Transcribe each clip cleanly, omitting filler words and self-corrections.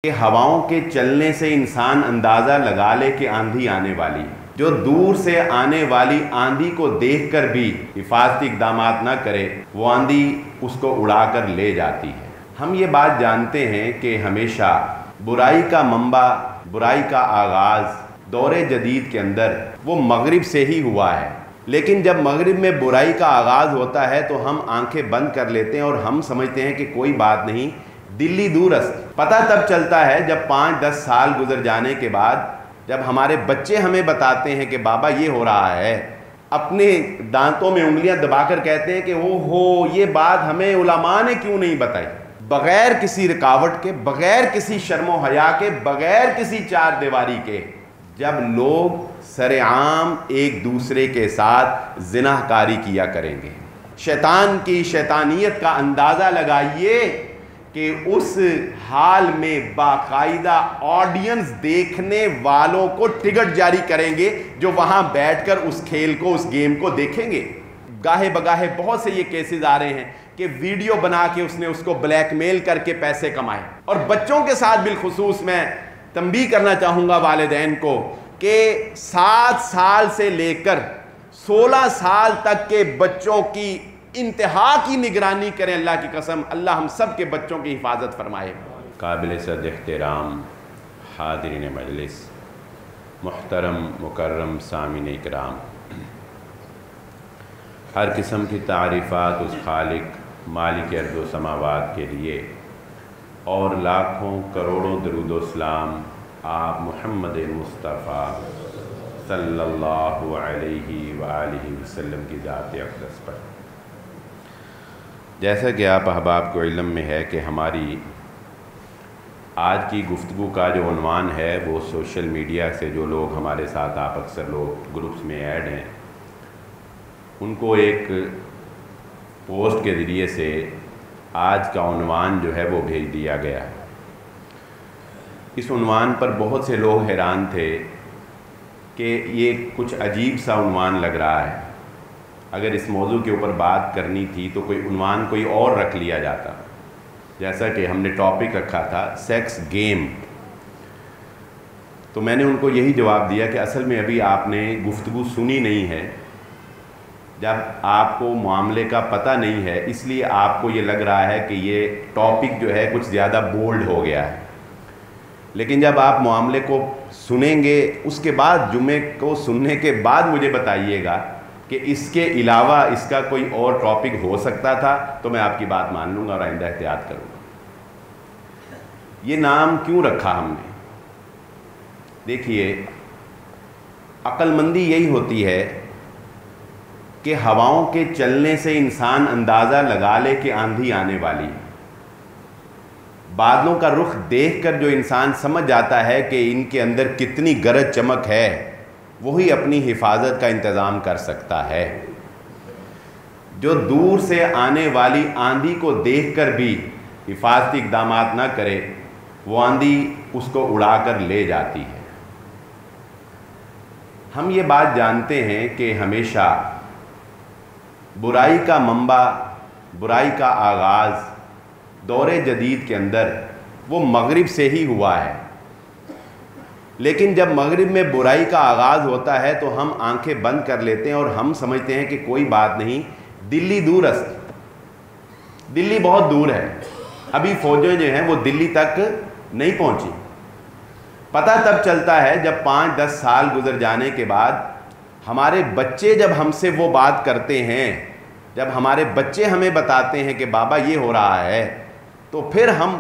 کہ ہواؤں کے چلنے سے انسان اندازہ لگا لے کہ آندھی آنے والی ہے۔ جو دور سے آنے والی آندھی کو دیکھ کر بھی حفاظتی اقدامات نہ کرے، وہ آندھی اس کو اڑا کر لے جاتی ہے۔ ہم یہ بات جانتے ہیں کہ ہمیشہ برائی کا منبع، برائی کا آغاز دور جدید کے اندر وہ مغرب سے ہی ہوا ہے۔ لیکن جب مغرب میں برائی کا آغاز ہوتا ہے تو ہم آنکھیں بند کر لیتے ہیں اور ہم سمجھتے ہیں کہ کوئی بات نہیں، دلی دور است۔ پتہ تب چلتا ہے جب 5-10 سال گزر جانے کے بعد جب ہمارے بچے ہمیں بتاتے ہیں کہ بابا یہ ہو رہا ہے، اپنے دانتوں میں انگلیاں دبا کر کہتے ہیں کہ یہ بات ہمیں علماء نے کیوں نہیں بتائی۔ بغیر کسی رکاوٹ کے، بغیر کسی شرم و حیا کے، بغیر کسی چار دیواری کے، جب لوگ سرعام ایک دوسرے کے ساتھ زنا کاری کیا کریں گے۔ شیطان کی شیطانیت کا اندازہ لگائیے کہ اس حال میں باقاعدہ آڈینس دیکھنے والوں کو ٹکٹ جاری کریں گے جو وہاں بیٹھ کر اس کھیل کو، اس گیم کو دیکھیں گے۔ گاہے بگاہے بہت سے یہ کیسز آ رہے ہیں کہ ویڈیو بنا کے اس نے اس کو بلیک میل کر کے پیسے کمائے۔ اور بچوں کے ساتھ بالخصوص میں تنبیہ کرنا چاہوں گا والدین کو کہ 7 سال سے لے کر 16 سال تک کے بچوں کی انتہا کی نگرانی کریں۔ اللہ کی قسم، اللہ ہم سب کے بچوں کی حفاظت فرمائے۔ قابل صد احترام حاضرین مجلس، محترم مکرم سامعین اکرام، ہر قسم کی تعریفات اس خالق مالک ارض و سماوات کے لیے، اور لاکھوں کروڑوں درود و سلام آپ محمد مصطفیٰ صلی اللہ علیہ وآلہ وسلم کی ذات اقدس پر۔ جیسا کہ آپ احباب کو علم میں ہے کہ ہماری آج کی گفتگو کا جو عنوان ہے وہ سوشل میڈیا سے جو لوگ ہمارے ساتھ، آپ اکثر لوگ گروپس میں ایڈ ہیں، ان کو ایک پوسٹ کے ذریعے سے آج کا عنوان جو ہے وہ بھیج دیا گیا ہے۔ اس عنوان پر بہت سے لوگ حیران تھے کہ یہ کچھ عجیب سا عنوان لگ رہا ہے، اگر اس موضوع کے اوپر بات کرنی تھی تو کوئی عنوان کوئی اور رکھ لیا جاتا، جیسا کہ ہم نے ٹاپک رکھا تھا سیکس گیم۔ تو میں نے ان کو یہی جواب دیا کہ اصل میں ابھی آپ نے گفتگو سنی نہیں ہے، جب آپ کو معاملے کا پتہ نہیں ہے اس لیے آپ کو یہ لگ رہا ہے کہ یہ ٹاپک جو ہے کچھ زیادہ بولڈ ہو گیا ہے، لیکن جب آپ معاملے کو سنیں گے اس کے بعد، جمعے کو سننے کے بعد مجھے بتائیے گا کہ اس کے علاوہ اس کا کوئی اور ٹاپک ہو سکتا تھا تو میں آپ کی بات مان لوں گا اور آئندہ احتیاط کروں گا۔ یہ نام کیوں رکھا ہم نے؟ دیکھیے، عقل مندی یہی ہوتی ہے کہ ہواؤں کے چلنے سے انسان اندازہ لگا لے کہ آندھی آنے والی ہے۔ بادلوں کا رخ دیکھ کر جو انسان سمجھ جاتا ہے کہ ان کے اندر کتنی گرج چمک ہے، وہی اپنی حفاظت کا انتظام کر سکتا ہے۔ جو دور سے آنے والی آندھی کو دیکھ کر بھی حفاظتی اقدامات نہ کرے، وہ آندھی اس کو اڑا کر لے جاتی ہے۔ ہم یہ بات جانتے ہیں کہ ہمیشہ برائی کا منبع، برائی کا آغاز دور جدید کے اندر وہ مغرب سے ہی ہوا ہے۔ لیکن جب مغرب میں برائی کا آغاز ہوتا ہے تو ہم آنکھیں بند کر لیتے ہیں اور ہم سمجھتے ہیں کہ کوئی بات نہیں، دلی دور است۔ دلی بہت دور ہے، ابھی فوجیں جو ہیں وہ دلی تک نہیں پہنچی۔ پتہ تب چلتا ہے جب 5-10 سال گزر جانے کے بعد ہمارے بچے جب ہم سے وہ بات کرتے ہیں، جب ہمارے بچے ہمیں بتاتے ہیں کہ بابا یہ ہو رہا ہے، تو پھر ہم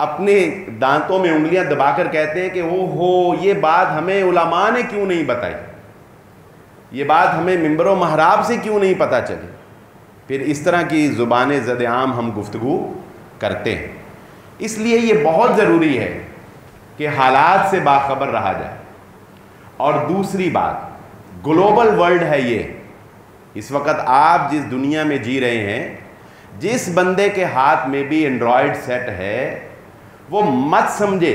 اپنے دانتوں میں انگلیاں دبا کر کہتے ہیں کہ یہ بات ہمیں علماء نے کیوں نہیں بتائی، یہ بات ہمیں منبر و محراب سے کیوں نہیں پتہ چلی۔ پھر اس طرح کی زبان زد عام ہم گفتگو کرتے ہیں۔ اس لیے یہ بہت ضروری ہے کہ حالات سے باخبر رہا جائے۔ اور دوسری بات، گلوبل ورلڈ ہے یہ۔ اس وقت آپ جس دنیا میں جی رہے ہیں، جس بندے کے ہاتھ میں بھی اینڈرائڈ سیٹ ہے، وہ مت سمجھے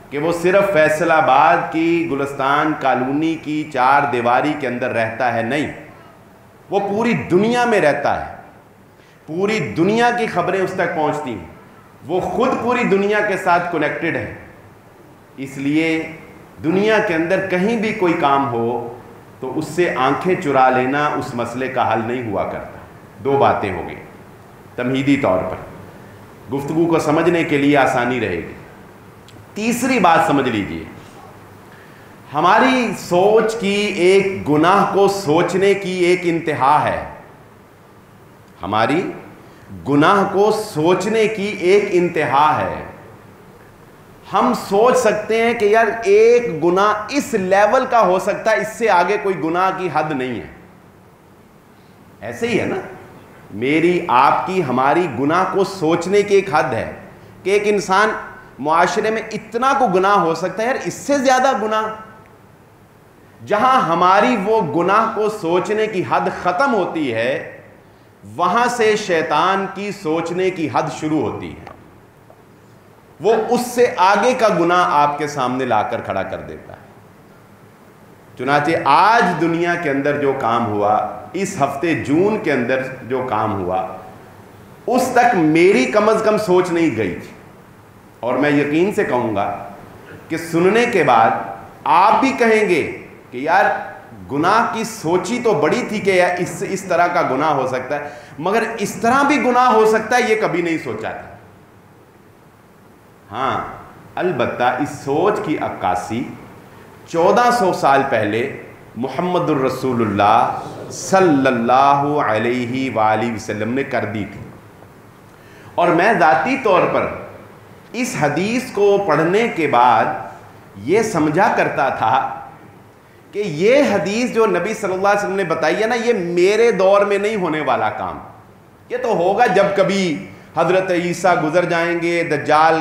کہ وہ صرف فیصل آباد کی گلستان کالونی کی چار دیواری کے اندر رہتا ہے، نہیں، وہ پوری دنیا میں رہتا ہے۔ پوری دنیا کی خبریں اس تک پہنچتی ہیں۔ وہ خود پوری دنیا کے ساتھ کنیکٹڈ ہے، اس لیے دنیا کے اندر کہیں بھی کوئی کام ہو تو اس سے آنکھیں چرا لینا اس مسئلے کا حل نہیں ہوا کرتا۔ دو باتیں ہو گئی تمہیدی طور پر، گفتگو کو سمجھنے کے لیے آسانی رہے گی۔ تیسری بات سمجھ لیجئے، ہماری سوچ کی ایک گناہ کو سوچنے کی ایک انتہا ہے، ہماری گناہ کو سوچنے کی ایک انتہا ہے۔ ہم سوچ سکتے ہیں کہ یار ایک گناہ اس لیول کا ہو سکتا ہے، اس سے آگے کوئی گناہ کی حد نہیں ہے۔ ایسے ہی ہے نا، میری آپ کی ہماری گناہ کو سوچنے کی ایک حد ہے کہ ایک انسان معاشرے میں اتنا کو گناہ ہو سکتا ہے، یار اس سے زیادہ گناہ۔ جہاں ہماری وہ گناہ کو سوچنے کی حد ختم ہوتی ہے، وہاں سے شیطان کی سوچنے کی حد شروع ہوتی ہے، وہ اس سے آگے کا گناہ آپ کے سامنے لا کر کھڑا کر دیتا ہے۔ چنانچہ آج دنیا کے اندر جو کام ہوا، اس ہفتے جون کے اندر جو کام ہوا، اس تک میری کم از کم سوچ نہیں گئی تھی، اور میں یقین سے کہوں گا کہ سننے کے بعد آپ بھی کہیں گے کہ یار گناہ کی سوچی تو بڑی تھی کہ یار اس طرح کا گناہ ہو سکتا ہے، مگر اس طرح بھی گناہ ہو سکتا ہے یہ کبھی نہیں سوچا تھا۔ ہاں البتہ اس سوچ کی عکاسی 1400 سال پہلے محمد الرسول اللہ صلی اللہ علیہ وآلہ وسلم نے کر دی تھی، اور میں ذاتی طور پر اس حدیث کو پڑھنے کے بعد یہ سمجھا کرتا تھا کہ یہ حدیث جو نبی صلی اللہ علیہ وسلم نے بتائی ہے نا، یہ میرے دور میں نہیں ہونے والا کام، یہ تو ہوگا جب کبھی حضرت عیسیٰ گزر جائیں گے، دجال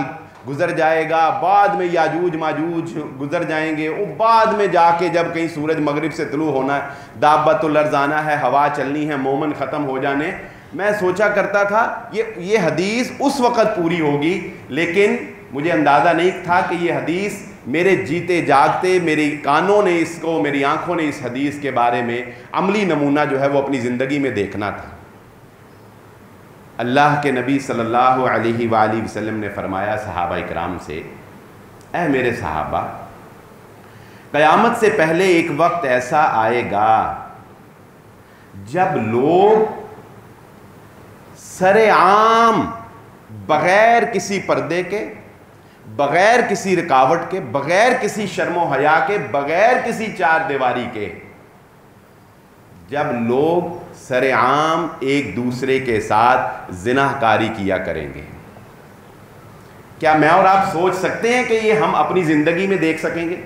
گزر جائے گا، بعد میں یاجوج ماجوج گزر جائیں گے، وہ بعد میں جا کے جب کہیں سورج مغرب سے طلوع ہونا ہے، دابت الارض آنا ہے، ہوا چلنی ہے، مومن ختم ہو جانے۔ میں سوچا کرتا تھا یہ حدیث اس وقت پوری ہوگی، لیکن مجھے اندازہ نہیں تھا کہ یہ حدیث میرے جیتے جاگتے میری کانوں نے اس کو، میری آنکھوں نے اس حدیث کے بارے میں عملی نمونہ جو ہے وہ اپنی زندگی میں دیکھنا تھا۔ اللہ کے نبی صلی اللہ علیہ وآلہ وسلم نے فرمایا صحابہ اکرام سے، اے میرے صحابہ، قیامت سے پہلے ایک وقت ایسا آئے گا جب لوگ سر عام بغیر کسی پردے کے، بغیر کسی رکاوٹ کے، بغیر کسی شرم و حیا کے، بغیر کسی چار دیواری کے، جب لوگ سر عام ایک دوسرے کے ساتھ زنا کاری کیا کریں گے۔ کیا میں اور آپ سوچ سکتے ہیں کہ یہ ہم اپنی زندگی میں دیکھ سکیں گے؟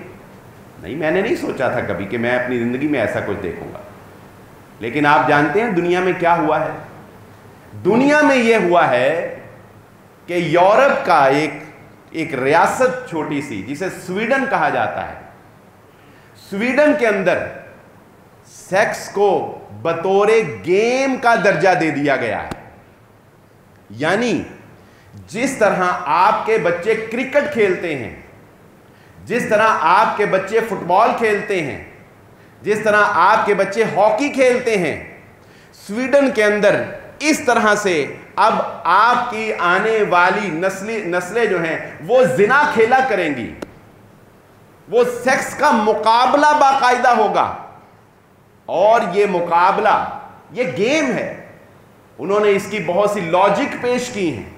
نہیں، میں نے نہیں سوچا تھا کبھی کہ میں اپنی زندگی میں ایسا کچھ دیکھوں گا، لیکن آپ جانتے ہیں دنیا میں کیا ہوا ہے؟ دنیا میں یہ ہوا ہے کہ یورپ کا ایک ریاست چھوٹی سی جسے سویڈن کہا جاتا ہے، سویڈن کے اندر سیکس کو بطور گیم کا درجہ دے دیا گیا ہے۔ یعنی جس طرح آپ کے بچے کرکٹ کھیلتے ہیں، جس طرح آپ کے بچے فٹ بال کھیلتے ہیں، جس طرح آپ کے بچے ہاکی کھیلتے ہیں، سویڈن کے اندر اس طرح سے اب آپ کی آنے والی نسلیں جو ہیں وہ زنا کھیلا کریں گی، وہ سیکس کا مقابلہ باقاعدہ ہوگا، اور یہ مقابلہ یہ گیم ہے۔ انہوں نے اس کی بہت سی لاجک پیش کی ہیں،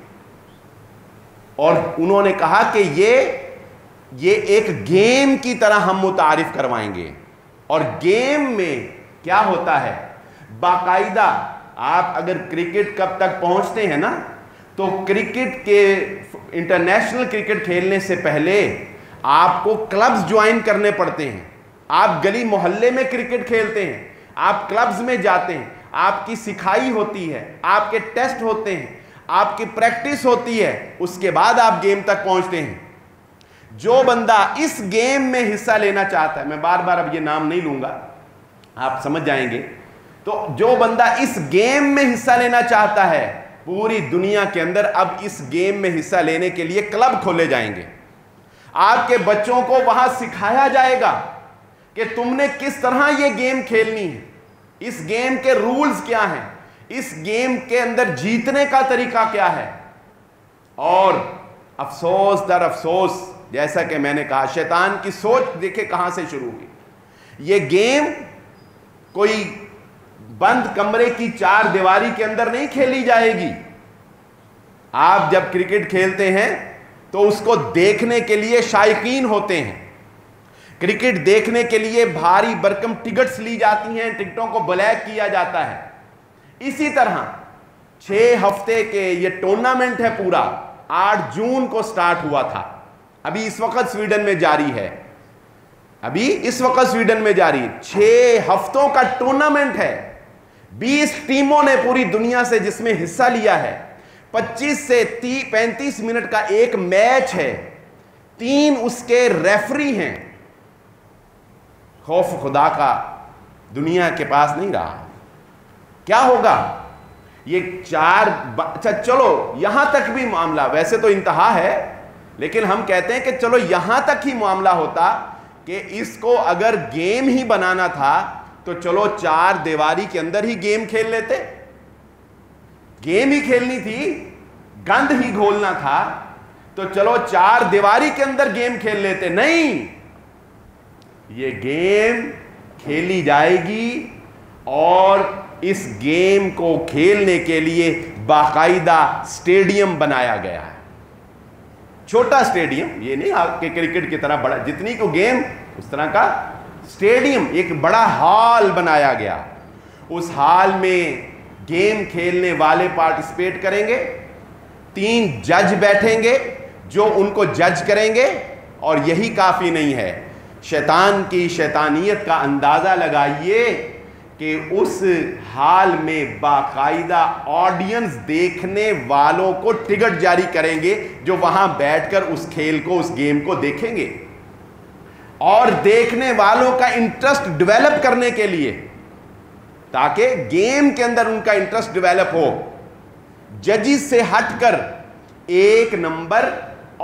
اور انہوں نے کہا کہ یہ ایک گیم کی طرح ہم متعارف کروائیں گے۔ اور گیم میں کیا ہوتا ہے، باقاعدہ آپ اگر کرکٹ کب تک پہنچتے ہیں نا، تو کرکٹ کے انٹرنیشنل کرکٹ کھیلنے سے پہلے آپ کو کلبز جوائن کرنے پڑتے ہیں۔ آپ گلی محلے میں کرکٹ کھیلتے ہیں، آپ کلبز میں جاتے ہیں، آپ کی سکھائی ہوتی ہے، آپ کے ٹیسٹ ہوتے ہیں، آپ کی پریکٹس ہوتی ہے، اس کے بعد آپ گیم تک پہنچتے ہیں۔ جو بندہ اس گیم میں حصہ لینا چاہتا ہے، میں بار بار اب یہ نام نہیں لوں گا، آپ سمجھ جائیں گے، تو جو بندہ اس گیم میں حصہ لینا چاہتا ہے، پوری دنیا کے اندر اب اس گیم میں حصہ لینے کے لیے کلب کھولے جائیں گے۔ آپ کے بچوں کو وہاں سکھایا جائے گا کہ تم نے کس طرح یہ گیم کھیلنی ہے، اس گیم کے رولز کیا ہیں، اس گیم کے اندر جیتنے کا طریقہ کیا ہے۔ اور افسوس در افسوس جیسا کہ میں نے کہا شیطان کی سوچ دیکھے کہاں سے شروع ہوئی. یہ گیم کوئی بند کمرے کی چار دیواری کے اندر نہیں کھیلی جائے گی. آپ جب کرکٹ کھیلتے ہیں تو اس کو دیکھنے کے لیے شائقین ہوتے ہیں. کرکٹ دیکھنے کے لیے بھاری برکم ٹکٹس لی جاتی ہیں, ٹکٹوں کو بلیک کیا جاتا ہے. اسی طرح 6 ہفتے کے یہ ٹورنامنٹ ہے پورا 8 جون کو سٹارٹ ہوا تھا. ابھی اس وقت سویڈن میں جاری ہے, 6 ہفتوں کا ٹورنامنٹ ہے. 20 ٹیموں نے پوری دنیا سے جس میں حصہ لیا ہے. 25 سے 35 منٹ کا ایک میچ ہے. 3 اس کے ریفری ہیں. خوف خدا کا دنیا کے پاس نہیں رہا. کیا ہوگا یہ 4 چلو یہاں تک بھی معاملہ, ویسے تو انتہا ہے, لیکن ہم کہتے ہیں کہ چلو یہاں تک ہی معاملہ ہوتا کہ اس کو اگر گیم ہی بنانا تھا تو چلو 4 دیواری کے اندر ہی گیم کھیل لیتے. گیم ہی کھیلنی تھی, گند ہی گھولنا تھا تو چلو 4 دیواری کے اندر گیم کھیل لیتے. نہیں, یہ گیم کھیلی جائے گی اور اس گیم کو کھیلنے کے لیے باقاعدہ سٹیڈیم بنایا گیا ہے. چھوٹا سٹیڈیم, یہ نہیں آپ کے کرکٹ کی طرح بڑا, جتنی کو گیم اس طرح کا سٹیڈیم, ایک بڑا ہال بنایا گیا. اس ہال میں گیم کھیلنے والے پارٹیسپیٹ کریں گے. 3 جج بیٹھیں گے جو ان کو جج کریں گے. اور یہی کافی نہیں ہے, شیطان کی شیطانیت کا اندازہ لگائیے کہ اس حال میں باقاعدہ آڈینس دیکھنے والوں کو ٹکٹ جاری کریں گے جو وہاں بیٹھ کر اس کھیل کو, اس گیم کو دیکھیں گے. اور دیکھنے والوں کا انٹرسٹ ڈیولپ کرنے کے لیے, تاکہ گیم کے اندر ان کا انٹرسٹ ڈیولپ ہو, ججز سے ہٹ کر 1 نمبر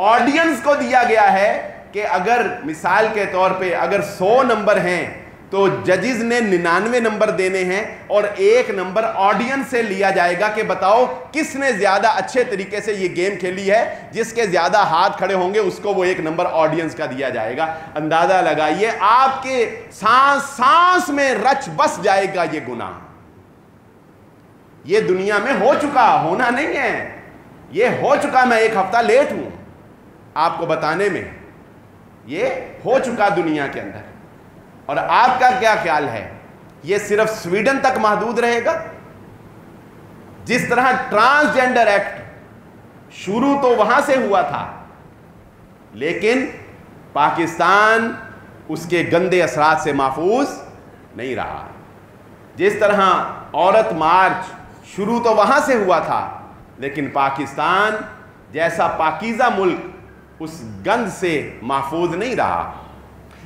آڈینس کو دیا گیا ہے کہ اگر مثال کے طور پہ اگر 100 نمبر ہیں تو ججز نے 99 نمبر دینے ہیں اور 1 نمبر آڈینس سے لیا جائے گا کہ بتاؤ کس نے زیادہ اچھے طریقے سے یہ گیم کھیلی ہے. جس کے زیادہ ہاتھ کھڑے ہوں گے اس کو وہ 1 نمبر آڈینس کا دیا جائے گا. اندازہ لگائیے, آپ کے سانس میں رچ بس جائے گا یہ گناہ. یہ دنیا میں ہو چکا, ہونا نہیں ہے, یہ ہو چکا. میں 1 ہفتہ لیٹ ہوں آپ کو بتانے میں, یہ ہو چکا دنیا کے اندر. اور آپ کا کیا خیال ہے, یہ صرف سویڈن تک محدود رہے گا؟ جس طرح ٹرانسجینڈر ایکٹ شروع تو وہاں سے ہوا تھا, لیکن پاکستان اس کے گندے اثرات سے محفوظ نہیں رہا. جس طرح عورت مارچ شروع تو وہاں سے ہوا تھا, لیکن پاکستان جیسا پاکیزہ ملک اس گند سے محفوظ نہیں رہا.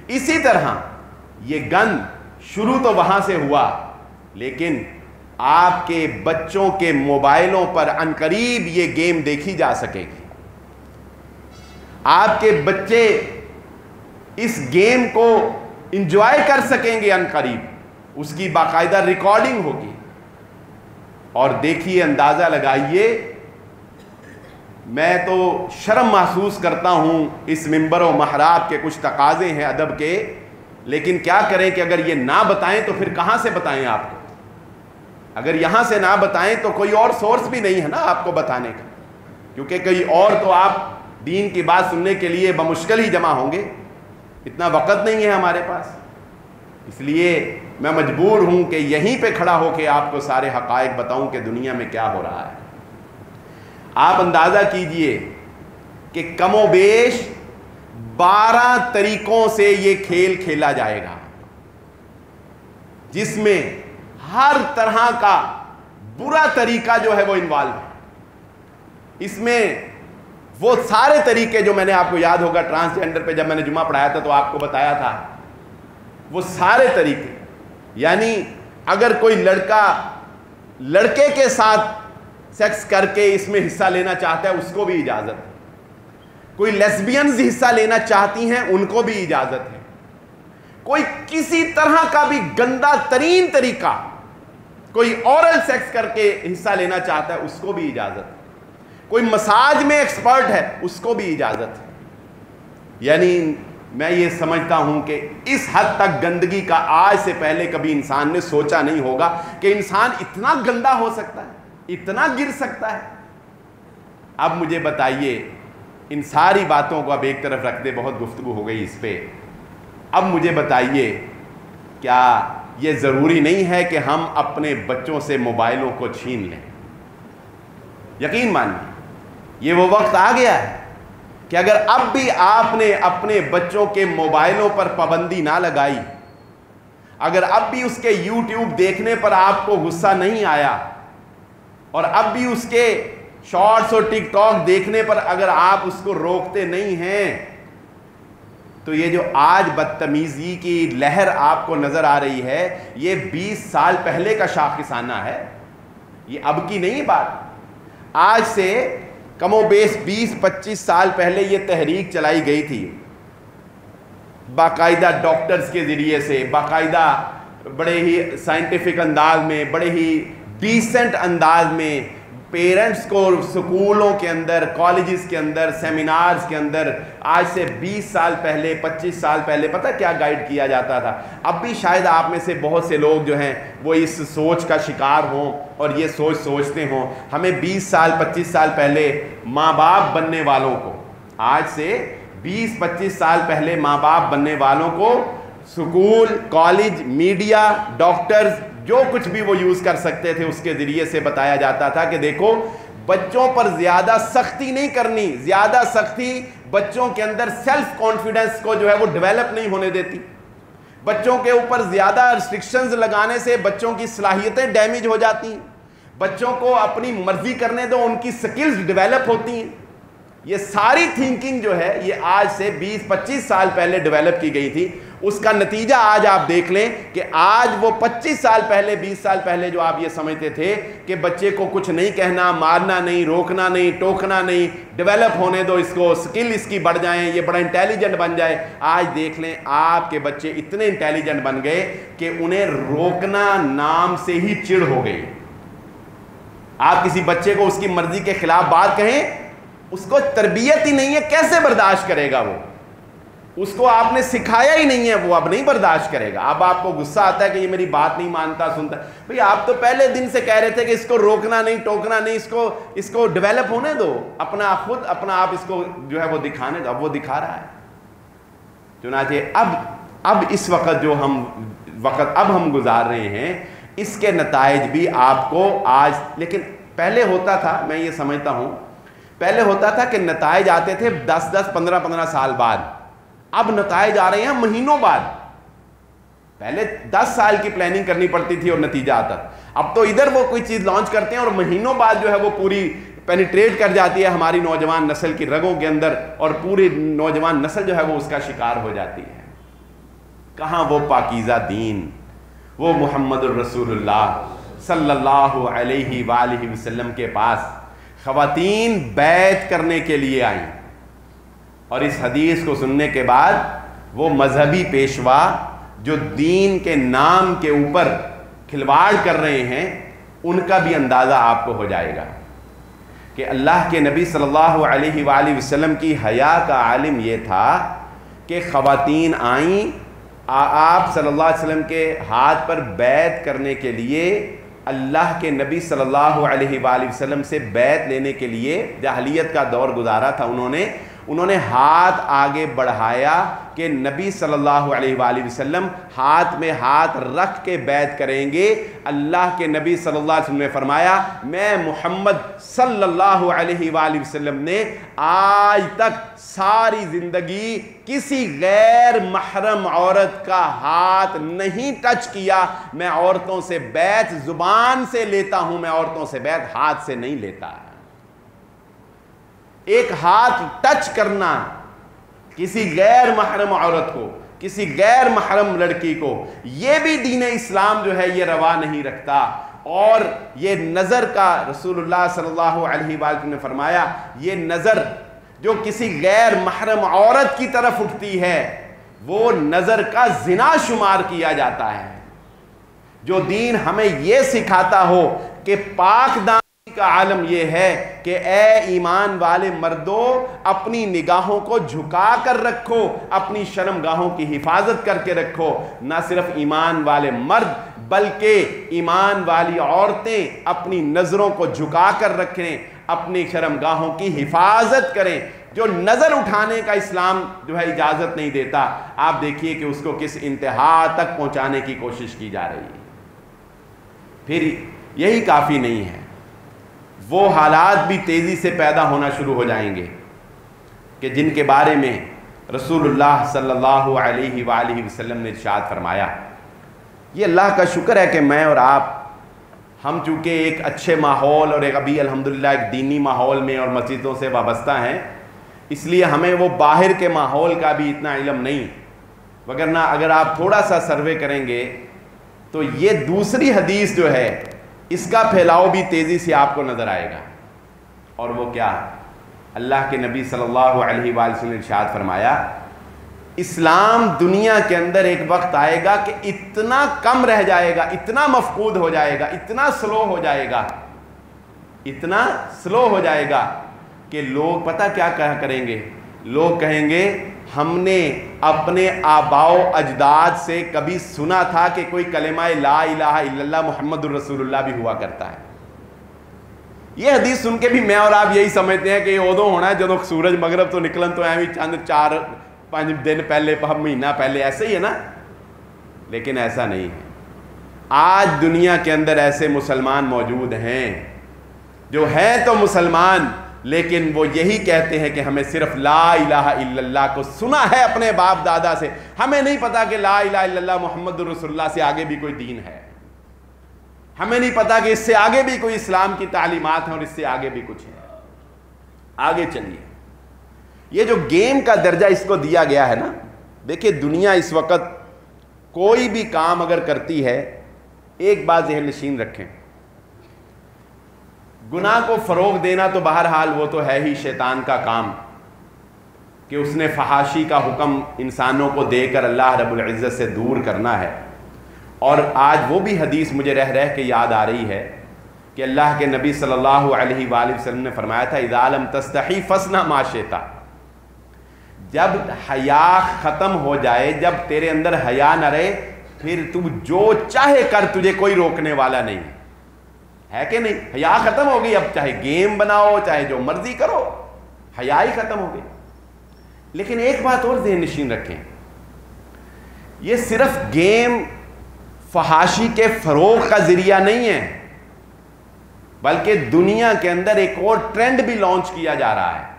اسی طرح یہ گند شروع تو وہاں سے ہوا, لیکن آپ کے بچوں کے موبائلوں پر عنقریب یہ گیم دیکھی جا سکے گی. آپ کے بچے اس گیم کو انجوائے کر سکیں گے عنقریب, اس کی باقاعدہ ریکارڈنگ ہوگی. اور دیکھیے, اندازہ لگائیے, میں تو شرم محسوس کرتا ہوں, اس منبر و محراب کے کچھ تقاضے ہیں ادب کے, لیکن کیا کریں کہ اگر یہ نہ بتائیں تو پھر کہاں سے بتائیں آپ کو. اگر یہاں سے نہ بتائیں تو کوئی اور سورس بھی نہیں ہے نا آپ کو بتانے کا, کیونکہ کوئی اور تو آپ دین کی بات سننے کے لیے بمشکل ہی جمع ہوں گے. اتنا وقت نہیں ہے ہمارے پاس, اس لیے میں مجبور ہوں کہ یہیں پہ کھڑا ہو کے آپ کو سارے حقائق بتاؤں کہ دنیا میں کیا ہو رہا ہے. آپ اندازہ کیجئے کہ کم و بیش 12 طریقوں سے یہ کھیل کھیلا جائے گا, جس میں ہر طرح کا برا طریقہ جو ہے وہ انوالو ہے. اس میں وہ سارے طریقے جو میں نے آپ کو یاد ہوگا ٹرانسجینڈر پہ جب میں نے جمعہ پڑھایا تھا تو آپ کو بتایا تھا, وہ سارے طریقے, یعنی اگر کوئی لڑکا لڑکے کے ساتھ سیکس کر کے اس میں حصہ لینا چاہتا ہے اس کو بھی اجازت ہے. کوئی لیسبینز حصہ لینا چاہتی ہیں ان کو بھی اجازت ہے. کوئی کسی طرح کا بھی گندا ترین طریقہ, کوئی اورل سیکس کر کے حصہ لینا چاہتا ہے اس کو بھی اجازت ہے. کوئی مساج میں ایکسپرٹ ہے اس کو بھی اجازت ہے. یعنی میں یہ سمجھتا ہوں کہ اس حد تک گندگی کا آج سے پہلے کبھی انسان نے سوچا نہیں ہوگا کہ انسان اتنا گندا ہو سکتا ہے, اتنا گر سکتا ہے. اب مجھے بتائیے, ان ساری باتوں کو اب ایک طرف رکھ دے, بہت گفتگو ہو گئی اس پہ. اب مجھے بتائیے, کیا یہ ضروری نہیں ہے کہ ہم اپنے بچوں سے موبائلوں کو چھین لیں؟ یقین مانیے یہ وہ وقت آ گیا ہے کہ اگر اب بھی آپ نے اپنے بچوں کے موبائلوں پر پابندی نہ لگائی, اگر اب بھی اس کے یوٹیوب دیکھنے پر آپ کو غصہ نہیں آیا, اور اب بھی اس کے شارٹس اور ٹک ٹاک دیکھنے پر اگر آپ اس کو روکتے نہیں ہیں, تو یہ جو آج بدتمیزی کی لہر آپ کو نظر آ رہی ہے, یہ 20 سال پہلے کا شاخسانہ ہے, یہ اب کی نہیں بات. آج سے کم و بیش 20-25 سال پہلے یہ تحریک چلائی گئی تھی, باقاعدہ ڈاکٹرز کے ذریعے سے, باقاعدہ بڑے ہی سائنٹیفک انداز میں, بڑے ہی ڈیسنٹ انداز میں پیرنٹس کو سکولوں کے اندر, کالجز کے اندر, سیمینارز کے اندر آج سے 20 سال پہلے, 25 سال پہلے پتہ کیا گائیڈ کیا جاتا تھا. اب بھی شاید آپ میں سے بہت سے لوگ جو ہیں وہ اس سوچ کا شکار ہوں اور یہ سوچتے ہوں, ہمیں 20 سال 25 سال پہلے ماں باپ بننے والوں کو, آج سے 20-25 سال پہلے ماں باپ بننے والوں کو سکول, کالج, میڈیا, ڈاکٹرز جو کچھ بھی وہ یوز کر سکتے تھے اس کے ذریعے سے بتایا جاتا تھا کہ دیکھو بچوں پر زیادہ سختی نہیں کرنی, زیادہ سختی بچوں کے اندر سیلف کانفیڈنس کو جو ہے وہ ڈیولپ نہیں ہونے دیتی. بچوں کے اوپر زیادہ ریسٹرکشنز لگانے سے بچوں کی صلاحیتیں ڈیمیج ہو جاتی ہیں, بچوں کو اپنی مرضی کرنے دو, ان کی سکلز ڈیولپ ہوتی ہیں. یہ ساری تھنکنگ جو ہے یہ آج سے 20-25 سال پہلے ڈیولپ کی گئی تھی. اس کا نتیجہ آج آپ دیکھ لیں کہ آج وہ 25 سال پہلے 20 سال پہلے جو آپ یہ سمجھتے تھے کہ بچے کو کچھ نہیں کہنا, مارنا نہیں, روکنا نہیں, ٹوکنا نہیں, ڈیولپ ہونے دو اس کو, سکل اس کی بڑھ جائیں, یہ بڑا انٹیلیجنٹ بن جائے. آج دیکھ لیں آپ کے بچے اتنے انٹیلیجنٹ بن گئے کہ انہیں روکنا نام سے ہی چڑ ہو گئی. آپ کسی بچے کو اس کی مرضی کے خلاف بات کہیں, اس کو تربیت ہی نہیں ہے, کیسے برداشت کرے گا وہ؟ اس کو آپ نے سکھایا ہی نہیں ہے, وہ اب نہیں برداشت کرے گا. اب آپ کو غصہ آتا ہے کہ یہ میری بات نہیں مانتا, سنتا. بھئی آپ تو پہلے دن سے کہہ رہے تھے کہ اس کو روکنا نہیں, ٹوکنا نہیں, اس کو ڈیولپ ہونے دو, اپنا خود اپنا آپ اس کو جو ہے وہ دکھانے دو. اب وہ دکھا رہا ہے. چنانچہ اب اس وقت جو ہم گزار رہے ہیں, اس کے نتائج بھی آپ کو آج, لیکن پہلے ہوتا تھا, میں یہ سمجھتا ہوں پہلے ہوتا تھا کہ نتائج آتے تھے 10-10, 15-15 سال بعد. اب نتائج آ رہے ہیں مہینوں بعد. پہلے 10 سال کی پلاننگ کرنی پڑتی تھی اور نتیجہ آتا. اب تو ادھر وہ کوئی چیز لانچ کرتے ہیں اور مہینوں بعد جو ہے وہ پوری پینیٹریٹ کر جاتی ہے ہماری نوجوان نسل کی رگوں کے اندر, اور پوری نوجوان نسل جو ہے وہ اس کا شکار ہو جاتی ہے. کہاں وہ پاکیزہ دین, وہ محمد الرسول اللہ صلی اللہ علیہ وآلہ وسلم کے پاس خواتین بیعت کرنے کے لیے آئیں, اور اس حدیث کو سننے کے بعد وہ مذہبی پیشوا جو دین کے نام کے اوپر کھلواڑ کر رہے ہیں, ان کا بھی اندازہ آپ کو ہو جائے گا کہ اللہ کے نبی صلی اللہ علیہ وآلہ وسلم کی حیا کا عالم یہ تھا کہ خواتین آئیں, آپ صلی اللہ علیہ وسلم کے ہاتھ پر بیعت کرنے کے لیے, اللہ کے نبی صلی اللہ علیہ وآلہ وسلم سے بیعت لینے کے لیے. جاہلیت کا دور گزارا تھا انہوں نے ہاتھ آگے بڑھایا کہ نبی صلی اللہ علیہ وآلہ وسلم ہاتھ میں ہاتھ رکھ کے بیعت کریں گے. اللہ کے نبی صلی اللہ علیہ وسلم نے فرمایا, میں محمد صلی اللہ علیہ وآلہ وسلم نے آج تک ساری زندگی کسی غیر محرم عورت کا ہاتھ نہیں ٹچ کیا. میں عورتوں سے بیعت زبان سے لیتا ہوں, میں عورتوں سے بیعت ہاتھ سے نہیں لیتا. ایک ہاتھ ٹچ کرنا کسی غیر محرم عورت کو, کسی غیر محرم لڑکی کو, یہ بھی دین اسلام جو ہے یہ روا نہیں رکھتا. اور یہ نظر کا, رسول اللہ صلی اللہ علیہ وآلہ نے فرمایا, یہ نظر جو کسی غیر محرم عورت کی طرف اٹھتی ہے وہ نظر کا زنا شمار کیا جاتا ہے. جو دین ہمیں یہ سکھاتا ہو کہ پاک دامنی کا عالم یہ ہے کہ اے ایمان والے مردوں اپنی نگاہوں کو جھکا کر رکھو، اپنی شرمگاہوں کی حفاظت کر کے رکھو۔ نہ صرف ایمان والے مرد بلکہ ایمان والی عورتیں اپنی نظروں کو جھکا کر رکھیں، اپنی شرمگاہوں کی حفاظت کریں۔ جو نظر اٹھانے کا اسلام جو ہے اجازت نہیں دیتا، آپ دیکھیے کہ اس کو کس انتہا تک پہنچانے کی کوشش کی جا رہی ہے۔ پھر یہی کافی نہیں ہے، وہ حالات بھی تیزی سے پیدا ہونا شروع ہو جائیں گے کہ جن کے بارے میں رسول اللہ صلی اللہ علیہ وآلہ وسلم نے ارشاد فرمایا۔ یہ اللہ کا شکر ہے کہ میں اور آپ، ہم چونکہ ایک اچھے ماحول اور ایک ابھی الحمدللہ ایک دینی ماحول میں اور مسجدوں سے وابستہ ہیں، اس لیے ہمیں وہ باہر کے ماحول کا بھی اتنا علم نہیں، وگرنہ اگر آپ تھوڑا سا سروے کریں گے تو یہ دوسری حدیث جو ہے اس کا پھیلاؤ بھی تیزی سے آپ کو نظر آئے گا۔ اور وہ کیا؟ اللہ کے نبی صلی اللہ علیہ وآلہ وسلم نے ارشاد فرمایا، اسلام دنیا کے اندر ایک وقت آئے گا کہ اتنا کم رہ جائے گا، اتنا مفقود ہو جائے گا، اتنا سلو ہو جائے گا، اتنا سلو ہو جائے گا کہ لوگ پتہ کیا کہا کریں گے؟ لوگ کہیں گے ہم نے اپنے آباء و اجداد سے کبھی سنا تھا کہ کوئی کلمہ لا الہ الا اللہ محمد الرسول اللہ بھی ہوا کرتا ہے۔ یہ حدیث سن کے بھی میں اور آپ یہی سمجھتے ہیں کہ یہ ادو ہونا ہے جدو سورج مغرب تو نکلن تو ایویں چند 4-5 دن پہلے مہینہ پہلے، ایسے ہی ہے نا، لیکن ایسا نہیں ہے۔ آج دنیا کے اندر ایسے مسلمان موجود ہیں جو ہیں تو مسلمان، لیکن وہ یہی کہتے ہیں کہ ہمیں صرف لا الہ الا اللہ کو سنا ہے اپنے باپ دادا سے، ہمیں نہیں پتا کہ لا الہ الا اللہ محمد رسول اللہ سے آگے بھی کوئی دین ہے، ہمیں نہیں پتا کہ اس سے آگے بھی کوئی اسلام کی تعلیمات ہیں اور اس سے آگے بھی کچھ ہے۔ آگے چلیے، یہ جو گیم کا درجہ اس کو دیا گیا ہے نا، دیکھیں دنیا اس وقت کوئی بھی کام اگر کرتی ہے، ایک بات ذہن نشین رکھیں، گناہ کو فروغ دینا تو بہرحال وہ تو ہے ہی شیطان کا کام کہ اس نے فحاشی کا حکم انسانوں کو دے کر اللہ رب العزت سے دور کرنا ہے۔ اور آج وہ بھی حدیث مجھے رہ کے یاد آ رہی ہے کہ اللہ کے نبی صلی اللہ علیہ وآلہ وسلم نے فرمایا تھا اذا لم تستحی فاصنع ما شئت، جب حیا ختم ہو جائے، جب تیرے اندر حیا نہ رہے، پھر تو جو چاہے کر، تجھے کوئی روکنے والا نہیں ہے کہ نہیں؟ حیا ختم ہو گئی، اب چاہے گیم بناؤ، چاہے جو مرضی کرو، حیا ہی ختم ہو گئی۔ لیکن ایک بات اور ذہن نشین رکھیں، یہ صرف گیم فحاشی کے فروغ کا ذریعہ نہیں ہے، بلکہ دنیا کے اندر ایک اور ٹرینڈ بھی لانچ کیا جا رہا ہے،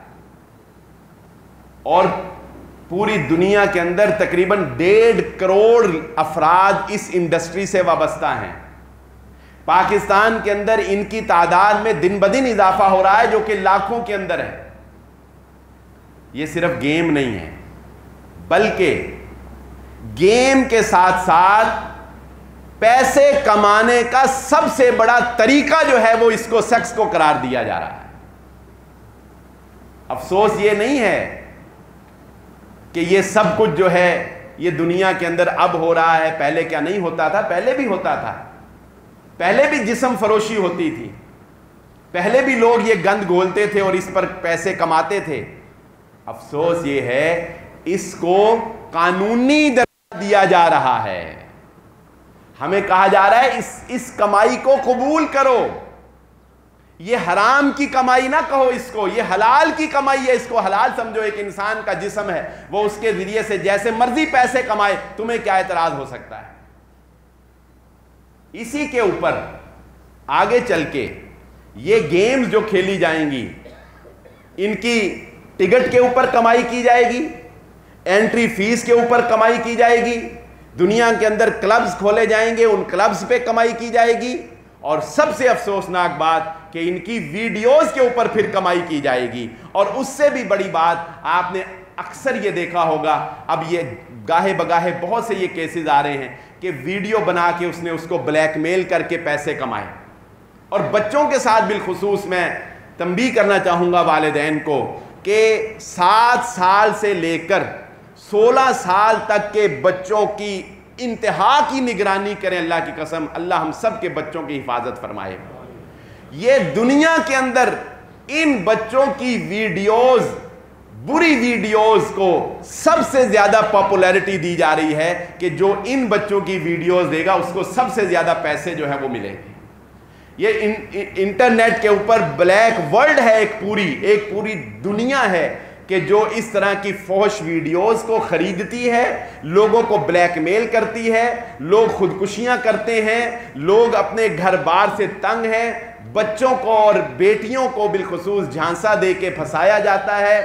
اور پوری دنیا کے اندر تقریباً 1.5 کروڑ افراد اس انڈسٹری سے وابستہ ہیں۔ پاکستان کے اندر ان کی تعداد میں دن بدن اضافہ ہو رہا ہے، جو کہ لاکھوں کے اندر ہے۔ یہ صرف گیم نہیں ہے، بلکہ گیم کے ساتھ ساتھ پیسے کمانے کا سب سے بڑا طریقہ جو ہے وہ اس کو سیکس کو قرار دیا جا رہا ہے۔ افسوس یہ نہیں ہے کہ یہ سب کچھ جو ہے یہ دنیا کے اندر اب ہو رہا ہے، پہلے کیا نہیں ہوتا تھا؟ پہلے بھی ہوتا تھا، پہلے بھی جسم فروشی ہوتی تھی، پہلے بھی لوگ یہ گند گھولتے تھے اور اس پر پیسے کماتے تھے۔ افسوس یہ ہے اس کو قانونی درجہ دیا جا رہا ہے، ہمیں کہا جا رہا ہے اس کمائی کو قبول کرو، یہ حرام کی کمائی نہ کہو اس کو، یہ حلال کی کمائی ہے، اس کو حلال سمجھو۔ ایک انسان کا جسم ہے، وہ اس کے ذریعے سے جیسے مرضی پیسے کمائے، تمہیں کیا اعتراض ہو سکتا ہے؟ اسی کے اوپر آگے چل کے یہ گیمز جو کھیلی جائیں گی، ان کی ٹکٹ کے اوپر کمائی کی جائے گی، انٹری فیس کے اوپر کمائی کی جائے گی، دنیا کے اندر کلبز کھولے جائیں گے، ان کلبز پہ کمائی کی جائے گی، اور سب سے افسوسناک بات کہ ان کی ویڈیوز کے اوپر پھر کمائی کی جائے گی۔ اور اس سے بھی بڑی بات آپ نے اکثر یہ دیکھا ہوگا، اب یہ گاہے بگاہے بہت سے یہ کیسز آ رہے ہیں کہ ویڈیو بنا کے اس نے اس کو بلیک میل کر کے پیسے کمائے۔ اور بچوں کے ساتھ بالخصوص میں تنبیہ کرنا چاہوں گا والدین کو کہ 7 سال سے لے کر 16 سال تک کے بچوں کی انتہا کی نگرانی کریں، اللہ کی قسم، اللہ ہم سب کے بچوں کی حفاظت فرمائے۔ یہ دنیا کے اندر ان بچوں کی ویڈیوز، بری ویڈیوز کو سب سے زیادہ پاپولیرٹی دی جا رہی ہے کہ جو ان بچوں کی ویڈیوز دے گا اس کو سب سے زیادہ پیسے جو ہے وہ ملیں گے۔ یہ انٹرنیٹ کے اوپر بلیک ورلڈ ہے، ایک پوری دنیا ہے کہ جو اس طرح کی فحش ویڈیوز کو خریدتی ہے، لوگوں کو بلیک میل کرتی ہے، لوگ خودکشیاں کرتے ہیں، لوگ اپنے گھر بار سے تنگ ہیں، بچوں کو اور بیٹیوں کو بالخصوص جھانسا دے کے پھنسایا جاتا ہے،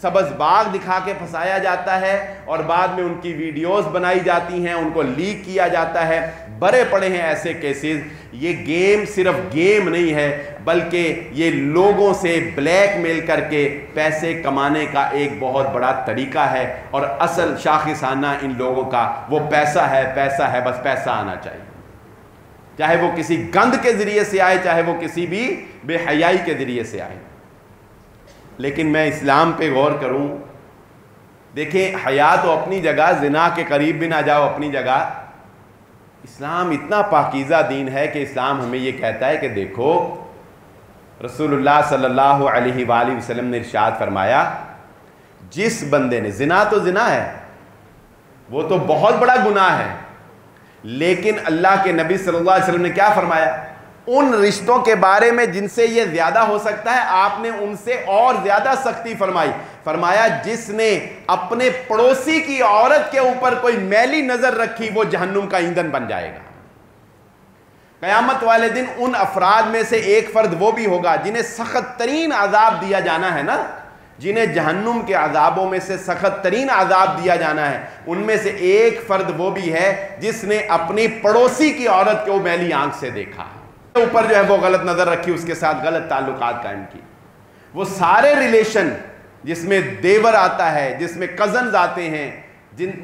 سبز باغ دکھا کے پھنسایا جاتا ہے، اور بعد میں ان کی ویڈیوز بنائی جاتی ہیں، ان کو لیک کیا جاتا ہے۔ بڑے پڑے ہیں ایسے کیسز۔ یہ گیم صرف گیم نہیں ہے، بلکہ یہ لوگوں سے بلیک میل کر کے پیسے کمانے کا ایک بہت بڑا طریقہ ہے، اور اصل شاخصانہ ان لوگوں کا وہ پیسہ ہے، بس پیسہ آنا چاہیے، چاہے وہ کسی گند کے ذریعے سے آئے، چاہے وہ کسی بھی بے حیائی کے ذریعے سے آئے۔ لیکن میں اسلام پہ غور کروں، دیکھیں حیا تو اپنی جگہ، زنا کے قریب بھی نہ جاؤ اپنی جگہ۔ اسلام اتنا پاکیزہ دین ہے کہ اسلام ہمیں یہ کہتا ہے کہ دیکھو، رسول اللہ صلی اللہ علیہ وآلہ وسلم نے ارشاد فرمایا، جس بندے نے، زنا تو زنا ہے، وہ تو بہت بڑا گناہ ہے، لیکن اللہ کے نبی صلی اللہ علیہ وسلم نے کیا فرمایا؟ ان رشتوں کے بارے میں جن سے یہ زیادہ ہو سکتا ہے، آپ نے ان سے اور زیادہ سختی فرمائی۔ فرمایا جس نے اپنے پڑوسی کی عورت کے اوپر کوئی میلی نظر رکھی، وہ جہنم کا ایندھن بن جائے گا۔ قیامت والے دن ان افراد میں سے ایک فرد وہ بھی ہوگا جنہیں سخت ترین عذاب دیا جانا ہے نا، جنہیں جہنم کے عذابوں میں سے سخت ترین عذاب دیا جانا ہے، ان میں سے ایک فرد وہ بھی ہے جس نے اپنی پڑوسی کی عورت کو میلی آنکھ سے دیکھا، اوپر جو ہے وہ غلط نظر رکھی، اس کے ساتھ غلط تعلقات قائم کی۔ وہ سارے ریلیشن جس میں دیور آتا ہے، جس میں کزنز آتے ہیں،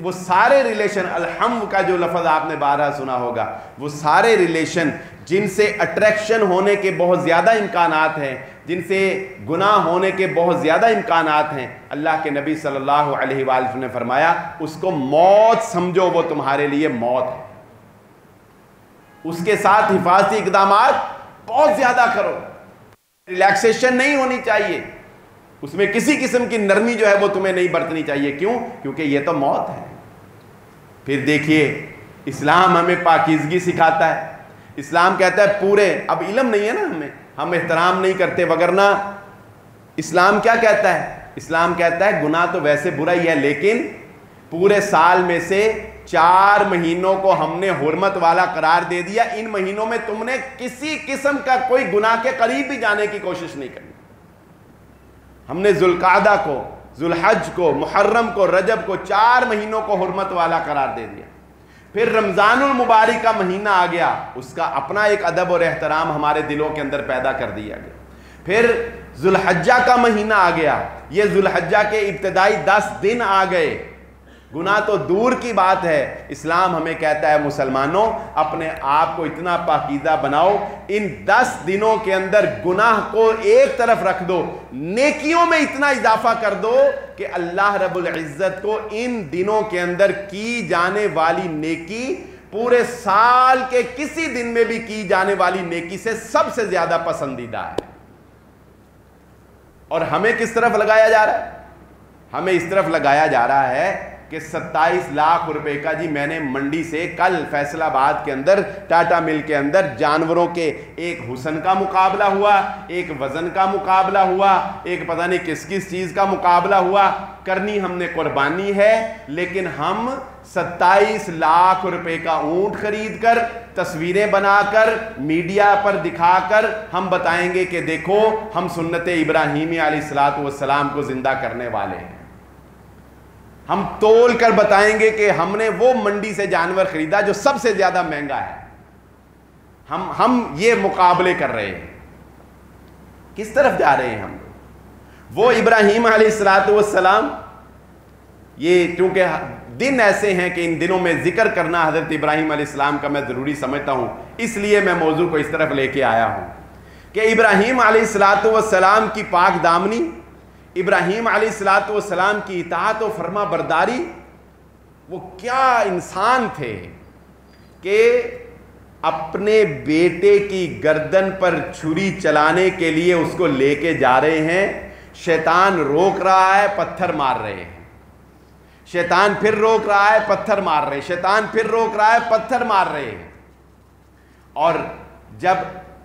وہ سارے ریلیشن، الحم کا جو لفظ آپ نے بارہا سنا ہوگا، وہ سارے ریلیشن جن سے اٹریکشن ہونے کے بہت زیادہ امکانات ہیں، جن سے گناہ ہونے کے بہت زیادہ امکانات ہیں، اللہ کے نبی صلی اللہ علیہ وآلہ وسلم نے فرمایا اس کو موت سمجھو، وہ تمہارے لیے موت ہے۔ اس کے ساتھ حفاظتی اقدامات بہت زیادہ کرو، ریلیکسیشن نہیں ہونی چاہیے، اس میں کسی قسم کی نرمی جو ہے وہ تمہیں نہیں برتنی چاہیے۔ کیوں؟ کیونکہ یہ تو موت ہے۔ پھر دیکھیے اسلام ہمیں پاکیزگی سکھاتا ہے۔ اسلام کہتا ہے پورے، اب علم نہیں ہے نا ہم احترام نہیں کرتے، وگرنہ اسلام کیا کہتا ہے؟ اسلام کہتا ہے گناہ تو ویسے برا ہی ہے، لیکن پورے سال میں سے 4 مہینوں کو ہم نے حرمت والا قرار دے دیا، ان مہینوں میں تم نے کسی قسم کا کوئی گناہ کے قریب بھی جانے کی کوشش نہیں کرنی۔ ہم نے ذوالقعدہ کو، ذوالحج کو، محرم کو، رجب کو، 4 مہینوں کو حرمت والا قرار دے دیا۔ پھر رمضان المبارک کا مہینہ آ گیا، اس کا اپنا ایک ادب اور احترام ہمارے دلوں کے اندر پیدا کر دیا گیا۔ پھر ذوالحجہ کا مہینہ آ گیا، یہ ذوالحجہ کے ابتدائی 10 دن آ گئے، گناہ تو دور کی بات ہے۔ اسلام ہمیں کہتا ہے مسلمانوں اپنے آپ کو اتنا پاکیزہ بناؤ، ان 10 دنوں کے اندر گناہ کو ایک طرف رکھ دو، نیکیوں میں اتنا اضافہ کر دو کہ اللہ رب العزت کو ان دنوں کے اندر کی جانے والی نیکی پورے سال کے کسی دن میں بھی کی جانے والی نیکی سے سب سے زیادہ پسندیدہ ہے۔ اور ہمیں کس طرف لگایا جا رہا ہے؟ ہمیں اس طرف لگایا جا رہا ہے کہ 27 لاکھ روپے کا، جی میں نے منڈی سے کل فیصل آباد کے اندر ٹاٹا مل کے اندر جانوروں کے ایک حسن کا مقابلہ ہوا، ایک وزن کا مقابلہ ہوا، ایک پتہ نہیں کس کس چیز کا مقابلہ ہوا، کرنی ہم نے قربانی ہے، لیکن ہم 27 لاکھ روپے کا اونٹ خرید کر، تصویریں بنا کر، میڈیا پر دکھا کر ہم بتائیں گے کہ دیکھو ہم سنت ابراہیمی علیہ السلام کو زندہ کرنے والے ہیں۔ ہم تول کر بتائیں گے کہ ہم نے وہ منڈی سے جانور خریدا جو سب سے زیادہ مہنگا ہے۔ ہم یہ مقابلے کر رہے ہیں۔ کس طرف جا رہے ہیں ہم؟ وہ ابراہیم علیہ السلام، یہ چونکہ دن ایسے ہیں کہ ان دنوں میں ذکر کرنا حضرت ابراہیم علیہ السلام کا میں ضروری سمجھتا ہوں، اس لیے میں موضوع کو اس طرف لے کے آیا ہوں کہ ابراہیم علیہ السلام کی پاک دامنی، ابراہیم علیہ السلام کی اطاعت و فرما برداری، وہ کیا انسان تھے کہ اپنے بیٹے کی گردن پر چھری چلانے کے لیے اس کو لے کے جا رہے ہیں. شیطان روک رہا ہے, پتھر مار رہے ہیں. شیطان پھر روک رہا ہے, پتھر مار رہے ہیں. شیطان پھر روک رہا ہے, پتھر مار رہے ہیں. اور جب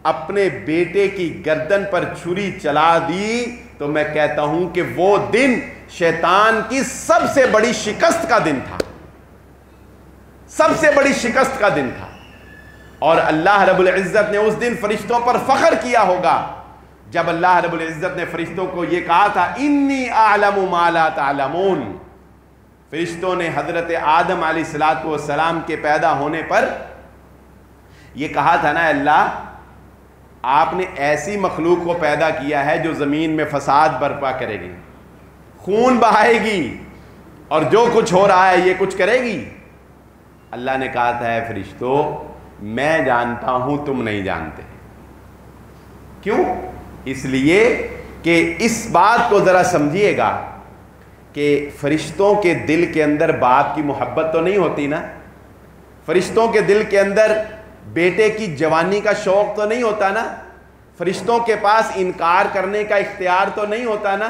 اپنے بیٹے کی گردن پر چھری چلا دی تو میں کہتا ہوں کہ وہ دن شیطان کی سب سے بڑی شکست کا دن تھا, سب سے بڑی شکست کا دن تھا. اور اللہ رب العزت نے اس دن فرشتوں پر فخر کیا ہوگا جب اللہ رب العزت نے فرشتوں کو یہ کہا تھا انی اعلم ما لا تعلمون. فرشتوں نے حضرت آدم علیہ السلام کے پیدا ہونے پر یہ کہا تھا نا, اللہ آپ نے ایسی مخلوق کو پیدا کیا ہے جو زمین میں فساد برپا کرے گی, خون بہائے گی, اور جو کچھ ہو رہا ہے یہ کچھ کرے گی. اللہ نے کہا تھا ہے فرشتوں میں جانتا ہوں تم نہیں جانتے. کیوں؟ اس لیے کہ اس بات کو ذرا سمجھیے گا کہ فرشتوں کے دل کے اندر باپ کی محبت تو نہیں ہوتی نا, فرشتوں کے دل کے اندر بیٹے کی جوانی کا شوق تو نہیں ہوتا نا, فرشتوں کے پاس انکار کرنے کا اختیار تو نہیں ہوتا نا,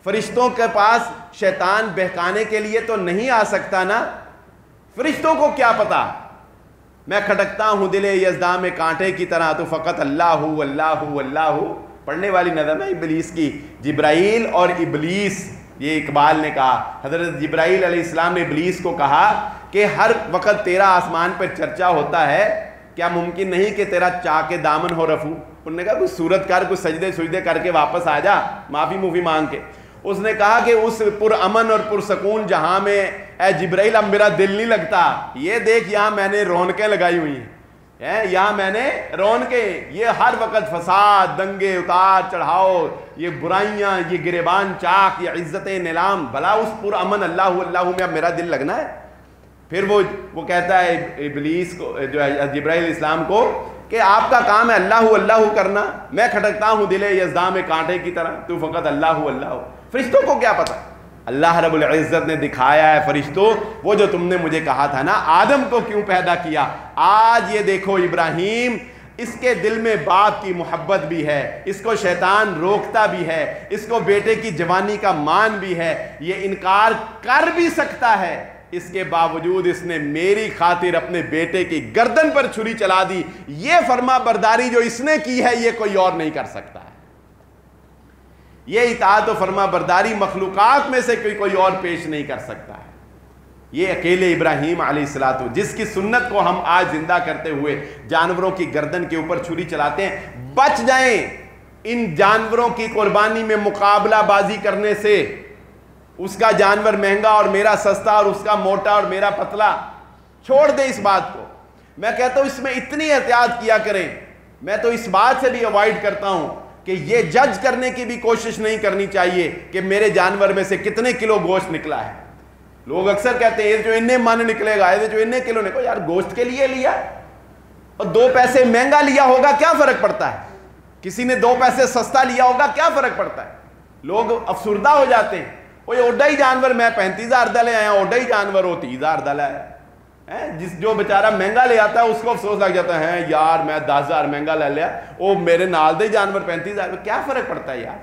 فرشتوں کے پاس شیطان بہکانے کے لیے تو نہیں آ سکتا نا. فرشتوں کو کیا پتا, میں کھٹکتا ہوں دل یزداں میں کانٹے کی طرح تو فقط اللہ اللہ اللہ. پڑھنے والی نظم ہے ابلیس کی, جبرائیل اور ابلیس. یہ اقبال نے کہا, حضرت جبرائیل علیہ السلام نے ابلیس کو کہا کہ ہر وقت تیرا آسمان پر چرچا ہوتا ہے, کیا ممکن نہیں کہ تیرا چاک دامن ہو رفو. انہوں نے کہا کوئی صورت کر, کوئی سجدے کر کے واپس آ جا, معافی مانگ کے. اس نے کہا کہ اس پرامن اور پرسکون جہاں میں اے جبرائیل اب میرا دل نہیں لگتا, یہ دیکھ یہاں میں نے رونقیں لگائی ہوئی ہیں, یہاں میں نے رونقیں, یہ ہر وقت فساد, دنگے, اتار چڑھاؤ, یہ برائیاں, یہ گریبان چاک, یہ عزت نیلام, بھلا اس پرامن اللہ اللہ میں اب میرا دل لگنا ہے. پھر وہ کہتا ہے ابلیس کو, جو ہے جبرائیل السلام کو, کہ آپ کا کام ہے اللہ اللہ کرنا, میں کھٹکتا ہوں دل یزداں میں کانٹے کی طرح, تو فقط اللہ اللہ. فرشتوں کو کیا پتا, اللہ رب العزت نے دکھایا ہے فرشتوں وہ جو تم نے مجھے کہا تھا نا آدم کو کیوں پیدا کیا. آج یہ دیکھو ابراہیم, اس کے دل میں باپ کی محبت بھی ہے, اس کو شیطان روکتا بھی ہے, اس کو بیٹے کی جوانی کا مان بھی ہے, یہ انکار کر بھی سکتا ہے, اس کے باوجود اس نے میری خاطر اپنے بیٹے کی گردن پر چھری چلا دی. یہ فرما برداری جو اس نے کی ہے یہ کوئی اور نہیں کر سکتا ہے. یہ اطاعت و فرما برداری مخلوقات میں سے کوئی اور پیش نہیں کر سکتا ہے. یہ اکیلے ابراہیم علیہ السلام, جس کی سنت کو ہم آج زندہ کرتے ہوئے جانوروں کی گردن کے اوپر چھری چلاتے ہیں. بچ جائیں ان جانوروں کی قربانی میں مقابلہ بازی کرنے سے. اس کا جانور مہنگا اور میرا سستا, اور اس کا موٹا اور میرا پتلا, چھوڑ دیں اس بات کو. میں کہتا ہوں اس میں اتنی احتیاط کیا کریں. میں تو اس بات سے بھی اوائڈ کرتا ہوں کہ یہ جج کرنے کی بھی کوشش نہیں کرنی چاہیے کہ میرے جانور میں سے کتنے کلو گوشت نکلا ہے. لوگ اکثر کہتے ہیں یہ جو انہیں من نکلے گا, یہ جو انہیں کلو نکلے گا. یار گوشت کے لیے لیا اور 2 پیسے مہنگا لیا ہوگا, کیا فرق پڑتا ہے؟ کسی نے 2 پیسے سستا لیا ہوگا, کیا فرق پڑتا ہے؟ لوگ افسردہ ہو جاتے ہیں. وہ اوڈا ہی جانور میں 35,000 دا لے آیا, اوڈا ہی جانور وہ 30,000 دا لایا. جس جو بیچارہ مہنگا لے آتا ہے اس کو افسوس لگ جاتا ہے, یار میں 10,000 مہنگا لے لیا, وہ میرے نال دے جانور 35,000. کیا فرق پڑتا ہے یار؟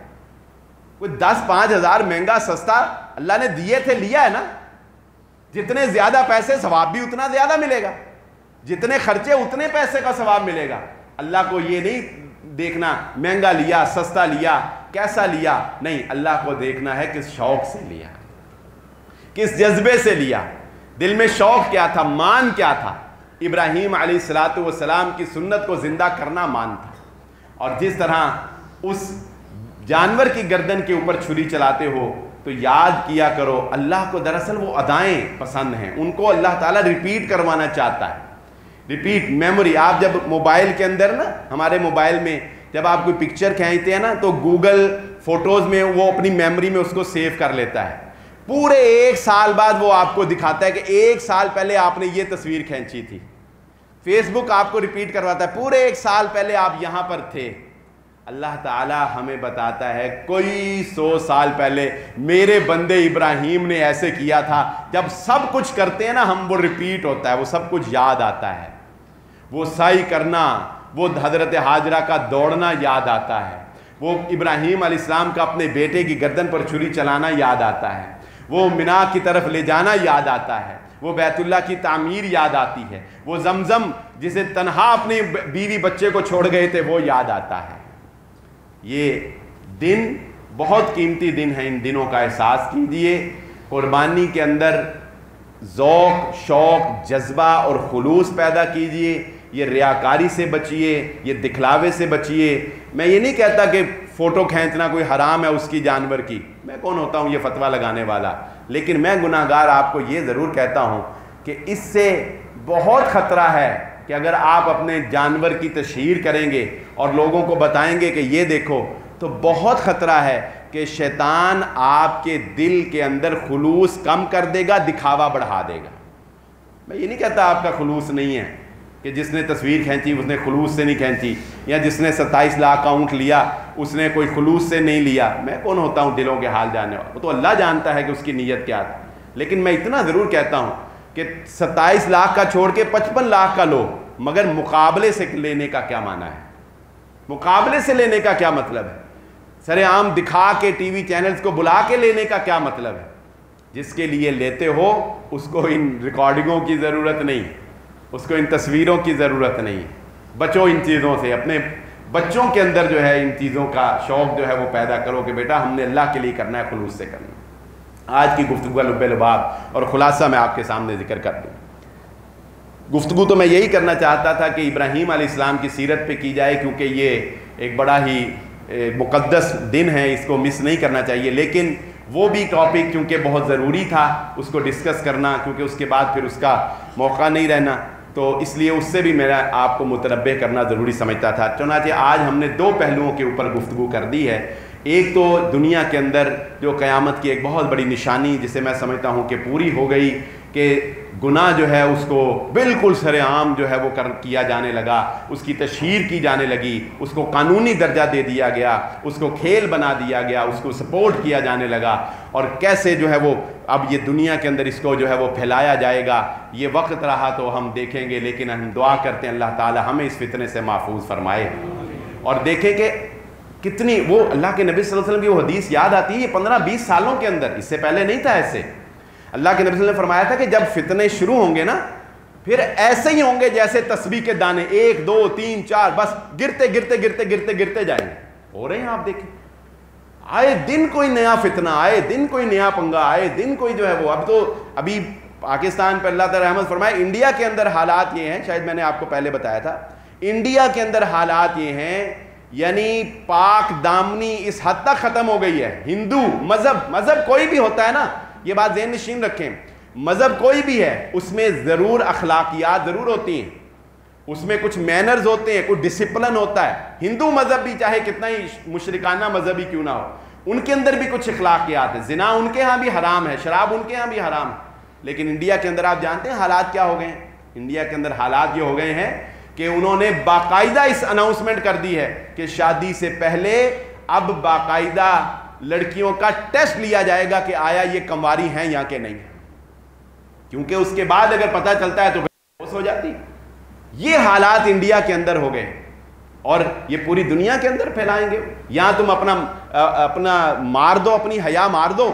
کوئی 10-5 ہزار مہنگا سستا اللہ نے دیے تھے, لیا ہے نا. جتنے زیادہ پیسے ثواب بھی اتنا زیادہ ملے گا, جتنے خرچے اتنے پیسے کا ثواب ملے گا. اللہ کو یہ نہیں دیکھنا مہنگا لیا, سستا لیا, کیسا لیا, نہیں. اللہ کو دیکھنا ہے کس شوق سے لیا, کس جذبے سے لیا, دل میں شوق کیا تھا, مان کیا تھا. ابراہیم علیہ السلام کی سنت کو زندہ کرنا مان تھا. اور جس طرح اس جانور کی گردن کے اوپر چھری چلاتے ہو تو یاد کیا کرو اللہ کو دراصل وہ ادائیں پسند ہیں, ان کو اللہ تعالیٰ ریپیٹ کروانا چاہتا ہے. Repeat memory. آپ جب موبائل کے اندر نا, ہمارے موبائل میں جب آپ کوئی پکچر کھینچتے ہیں نا تو گوگل فوٹوز میں وہ اپنی میموری میں اس کو سیو کر لیتا ہے. پورے 1 سال بعد وہ آپ کو دکھاتا ہے کہ 1 سال پہلے آپ نے یہ تصویر کھینچی تھی. فیس بک آپ کو ریپیٹ کرواتا ہے پورے 1 سال پہلے آپ یہاں پر تھے. اللہ تعالی ہمیں بتاتا ہے کوئی 100 سال پہلے میرے بندے ابراہیم نے ایسے کیا تھا. جب سب کچھ کرتے ہیں نا ہم, وہ ریپیٹ ہوتا ہے, وہ سب کچھ یاد آتا ہے. وہ سعی کرنا، وہ حضرت ہاجرہ کا دوڑنا یاد آتا ہے، وہ ابراہیم علیہ السلام کا اپنے بیٹے کی گردن پر چھری چلانا یاد آتا ہے، وہ مینا کی طرف لے جانا یاد آتا ہے، وہ بیت اللہ کی تعمیر یاد آتی ہے، وہ زمزم جسے تنہا اپنے بیوی بچے کو چھوڑ گئے تھے وہ یاد آتا ہے۔ یہ دن بہت قیمتی دن ہے، ان دنوں کا احساس کیجئے، قربانی کے اندر ذوق، شوق، جذبہ اور خلوص پیدا کیجئے، یہ ریاکاری سے بچیے، یہ دکھلاوے سے بچیے۔ میں یہ نہیں کہتا کہ فوٹو کھینچنا کوئی حرام ہے اس کی جانور کی، میں کون ہوتا ہوں یہ فتویٰ لگانے والا، لیکن میں گناہگار آپ کو یہ ضرور کہتا ہوں کہ اس سے بہت خطرہ ہے کہ اگر آپ اپنے جانور کی تشہیر کریں گے اور لوگوں کو بتائیں گے کہ یہ دیکھو، تو بہت خطرہ ہے کہ شیطان آپ کے دل کے اندر خلوص کم کر دے گا، دکھاوا بڑھا دے گا۔ میں یہ نہیں کہتا آپ کا خلوص نہیں ہے، کہ جس نے تصویر کھینچی اس نے خلوص سے نہیں کھینچی، یا جس نے 27 لاکھ کا اونٹ لیا اس نے کوئی خلوص سے نہیں لیا۔ میں کون ہوتا ہوں دلوں کے حال جاننے والا، وہ تو اللہ جانتا ہے کہ اس کی نیت کیا تھی، لیکن میں اتنا ضرور کہتا ہوں کہ 27 لاکھ کا چھوڑ کے 55 لاکھ کا لو، مگر مقابلے سے لینے کا کیا معنی ہے؟ مقابلے سے لینے کا کیا مطلب ہے؟ سر عام دکھا کے ٹی وی چینلز کو بلا کے لینے کا کیا مطلب ہے؟ جس کے لیے لیتے ہو اس کو ان ریکارڈنگوں کی ضرورت نہیں، اس کو ان تصویروں کی ضرورت نہیں۔ بچو ان چیزوں سے، اپنے بچوں کے اندر جو ہے ان چیزوں کا شوق جو ہے وہ پیدا کرو کہ بیٹا ہم نے اللہ کے لیے کرنا ہے، خلوص سے کرنا ہے۔ آج کی گفتگو کا لب لباب اور خلاصہ میں آپ کے سامنے ذکر کر دوں۔ گفتگو تو میں یہی کرنا چاہتا تھا کہ ابراہیم علیہ السلام کی سیرت پہ کی جائے، کیونکہ یہ ایک بڑا ہی مقدس دن ہے، اس کو مس نہیں کرنا چاہیے، لیکن وہ بھی ٹاپک کیونکہ بہت ضروری تھا اس کو ڈسکس کرنا، کیونکہ اس کے بعد پھر اس کا موقع نہیں رہنا، تو اس لیے اس سے بھی میرا آپ کو متنبہ کرنا ضروری سمجھتا تھا۔ چنانچہ آج ہم نے دو پہلوؤں کے اوپر گفتگو کر دی ہے۔ ایک تو دنیا کے اندر جو قیامت کی ایک بہت بڑی نشانی جسے میں سمجھتا ہوں کہ پوری ہو گئی، کہ گناہ جو ہے اس کو بالکل سر عام جو ہے وہ کیا جانے لگا، اس کی تشہیر کی جانے لگی، اس کو قانونی درجہ دے دیا گیا، اس کو کھیل بنا دیا گیا، اس کو سپورٹ کیا جانے لگا، اور کیسے جو ہے وہ اب یہ دنیا کے اندر اس کو جو ہے وہ پھیلایا جائے گا، یہ وقت رہا تو ہم دیکھیں گے، لیکن ہم دعا کرتے ہیں اللہ تعالی ہمیں اس فتنے سے محفوظ فرمائے۔ اور دیکھیں کہ کتنی وہ اللہ کے نبی صلی اللہ علیہ وسلم کی وہ حدیث یاد آتی ہے، یہ 15-20 سالوں کے اندر، اس سے پہلے نہیں تھا ایسے۔ اللہ کے نبی صلی اللہ علیہ وسلم نے فرمایا تھا کہ جب فتنے شروع ہوں گے نا، پھر ایسے ہی ہوں گے جیسے تسبیح کے دانے، 1 2 3 4 بس گرتے گرتے گرتے گرتے گرتے جائیں گے۔ ہو رہے ہیں آپ دیکھیں، آئے دن کوئی نیا فتنہ، آئے دن کوئی نیا پنگا، آئے دن کوئی جو ہے وہ۔ اب تو ابھی پاکستان پہ اللہ تعالی رحمت فرمائے، انڈیا کے اندر حالات یہ ہیں، شاید میں نے آپ کو پہلے بتایا تھا، انڈیا کے اندر حالات یہ ہیں، یعنی پاک دامنی اس حد تک ختم ہو گئی ہے۔ ہندو مذہب کوئی بھی ہوتا ہے نا، یہ بات ذہن نشین رکھیں، مذہب کوئی بھی ہے اس میں ضرور اخلاقیات ضرور ہوتی ہیں، اس میں کچھ مینرز ہوتے ہیں، کچھ ڈسپلن ہوتا ہے۔ ہندو مذہب بھی چاہے کتنا ہی مشرکانہ مذہبی کیوں نہ ہو، ان کے اندر بھی کچھ اخلاقیات ہیں۔ زنا ان کے ہاں بھی حرام ہے، شراب ان کے ہاں بھی حرام ہے، لیکن انڈیا کے اندر آپ جانتے ہیں حالات کیا ہو گئے ہیں؟ انڈیا کے اندر حالات یہ ہو گئے ہیں کہ انہوں نے باقاعدہ اس اناؤنسمنٹ کر دی ہے کہ شادی سے پہلے اب باقاعدہ لڑکیوں کا ٹیسٹ لیا جائے گا کہ آیا یہ کنواری ہیں یا کہ نہیں، کیونکہ اس کے بعد اگر پتہ چلتا ہے تو پھر ہو جاتی۔ یہ حالات انڈیا کے اندر ہو گئے، اور یہ پوری دنیا کے اندر پھیلائیں گے۔ یہاں تم اپنا مار دو، اپنی حیا مار دو،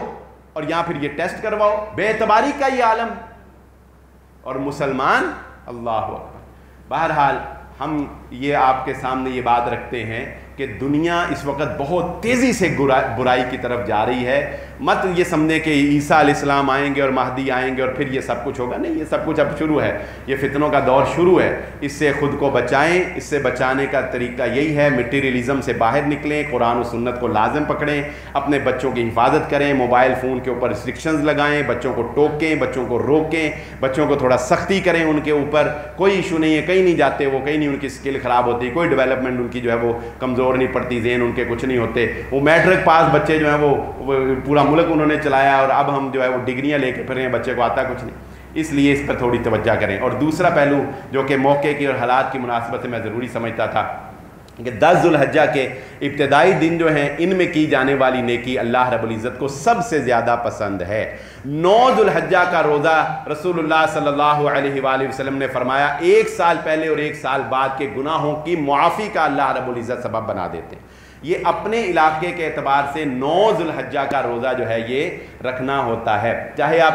اور یہاں پھر یہ ٹیسٹ کرواؤ، بے اعتباری کا یہ عالم، اور مسلمان اللہ اکبر۔ بہرحال ہم یہ آپ کے سامنے یہ بات رکھتے ہیں کہ دنیا اس وقت بہت تیزی سے برائی کی طرف جا رہی ہے۔ مت یہ سمجھیں کہ عیسیٰ علیہ السلام آئیں گے اور مہدی آئیں گے اور پھر یہ سب کچھ ہوگا، نہیں، یہ سب کچھ اب شروع ہے، یہ فتنوں کا دور شروع ہے۔ اس سے خود کو بچائیں، اس سے بچانے کا طریقہ یہی ہے، میٹیریلزم سے باہر نکلیں، قرآن و سنت کو لازم پکڑیں، اپنے بچوں کی حفاظت کریں، موبائل فون کے اوپر ریسٹرکشنز لگائیں، بچوں کو ٹوکیں، بچوں کو روکیں، بچوں کو تھوڑا سختی کریں ان کے اوپر۔ کوئی ایشو نہیں ہے، کہیں نہیں جاتے وہ، کہیں نہیں ان کی اسکل خراب ہوتی، کوئی ڈیولپمنٹ ان کی جو ہے وہ کمزور نہیں پڑتی، ذہن ان کے کچھ نہیں ہوتے۔ وہ میٹرک پاس بچے جو ہیں وہ پورا ملک انہوں نے چلایا، اور اب ہم جو ہے وہ ڈگریاں لے کے پھر ہیں، بچے کو آتا کچھ نہیں۔ اس لیے اس پر تھوڑی توجہ کریں۔ اور دوسرا پہلو جو کہ موقع کی اور حالات کی مناسبت سے میں ضروری سمجھتا تھا کہ 10 ذوالحجہ کے ابتدائی دن جو ہیں ان میں کی جانے والی نیکی اللہ رب العزت کو سب سے زیادہ پسند ہے۔ 9 ذوالحجہ کا روزہ رسول اللہ صلی اللہ علیہ وآلہ وسلم نے فرمایا 1 سال پہلے اور 1 سال بعد کے گناہوں کی معافی کا اللہ رب العزت سبب بنا دیتے ہیں۔ یہ اپنے علاقے کے اعتبار سے 9 ذوالحجہ کا روزہ جو ہے یہ رکھنا ہوتا ہے، چاہے آپ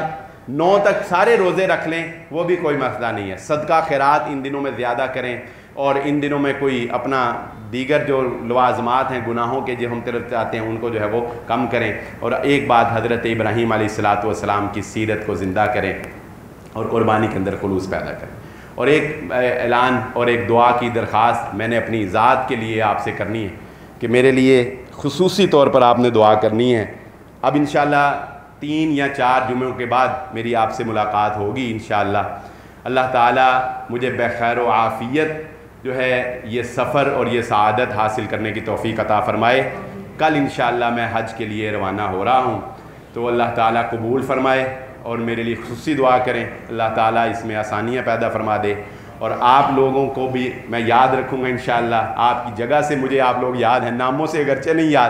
9 تک سارے روزے رکھ لیں وہ بھی کوئی مسئلہ نہیں ہے۔ صدقہ خیرات ان دنوں میں زیادہ کریں، اور ان دنوں میں کوئی اپنا دیگر جو لوازمات ہیں گناہوں کے جو ہم طرف چاہتے ہیں ان کو جو ہے وہ کم کریں، اور ایک بات حضرت ابراہیم علیہ السلام کی سیرت کو زندہ کریں اور قربانی کے اندر خلوص پیدا کریں۔ اور ایک اعلان اور ایک دعا کی درخواست میں نے اپنی ذات کے لیے آپ سے کرنی ہے کہ میرے لیے خصوصی طور پر آپ نے دعا کرنی ہے۔ اب انشاءاللہ 3 یا 4 جمعوں کے بعد میری آپ سے ملاقات ہوگی انشاءاللہ۔ اللہ تعالیٰ مجھے بخیر و عافیت جو ہے یہ سفر اور یہ سعادت حاصل کرنے کی توفیق عطا فرمائے۔ کل انشاءاللہ میں حج کے لیے روانہ ہو رہا ہوں، تو اللہ تعالیٰ قبول فرمائے اور میرے لیے خصوصی دعا کریں، اللہ تعالیٰ اس میں آسانیاں پیدا فرما دے، اور آپ لوگوں کو بھی میں یاد رکھوں گا انشاءاللہ۔ آپ کی جگہ سے مجھے آپ لوگ یاد ہیں، ناموں سے اگرچہ نہیں یاد،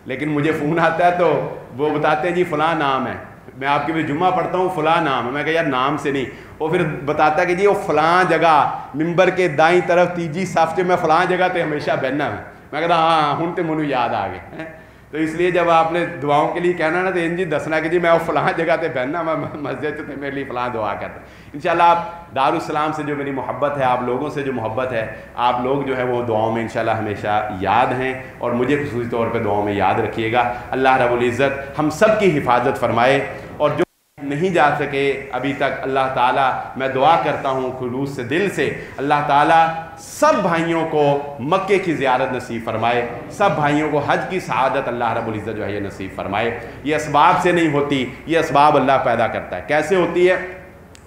لیکن مجھے فون آتا ہے تو وہ بتاتے ہیں جی فلاں نام ہے، میں آپ کے بھی جمعہ پڑھتا ہوں فلاں نام ہے، میں کہا یار نام سے نہیں، وہ پھر بتاتا ہے کہ جی وہ فلاں جگہ ممبر کے دائیں طرف 3 صف میں فلاں جگہ تے ہمیشہ بہنا ہے۔ میں کہتا ہاں ہن تے منو یاد آ گئے۔ تو اس لیے جب آپ نے دعاؤں کے لیے کہنا نا تو ان جی دسنا کہ جی میں وہ فلاں جگہ تے بہنا، میں مسجد تے میرے لیے فلاں دعا کرتا۔ انشاءاللہ آپ دارالسلام سے جو میری محبت ہے، آپ لوگوں سے جو محبت ہے، آپ لوگ جو ہے وہ دعاؤں میں انشاءاللہ ہمیشہ یاد ہیں، اور مجھے خصوصی طور پہ دعاؤں میں یاد رکھیے گا۔ اللہ رب العزت ہم سب کی حفاظت فرمائے، اور جو نہیں جا سکے ابھی تک اللہ تعالیٰ میں دعا کرتا ہوں خلوص سے دل سے، اللہ تعالیٰ سب بھائیوں کو مکے کی زیارت نصیب فرمائے، سب بھائیوں کو حج کی سعادت اللہ رب العزت جو ہے یہ نصیب فرمائے۔ یہ اسباب سے نہیں ہوتی، یہ اسباب اللہ پیدا کرتا ہے۔ کیسے ہوتی ہے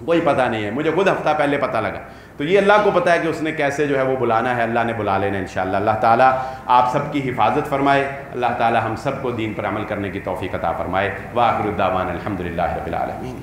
کوئی پتہ نہیں ہے، مجھے خود ہفتہ پہلے پتہ لگا، تو یہ اللہ کو پتہ ہے کہ اس نے کیسے جو ہے وہ بلانا ہے، اللہ نے بلا لینا انشاءاللہ۔ اللہ تعالیٰ آپ سب کی حفاظت فرمائے، اللہ تعالیٰ ہم سب کو دین پر عمل کرنے کی توفیق عطا فرمائے۔ وآخر الدعوانا الحمدللہ رب العالمین۔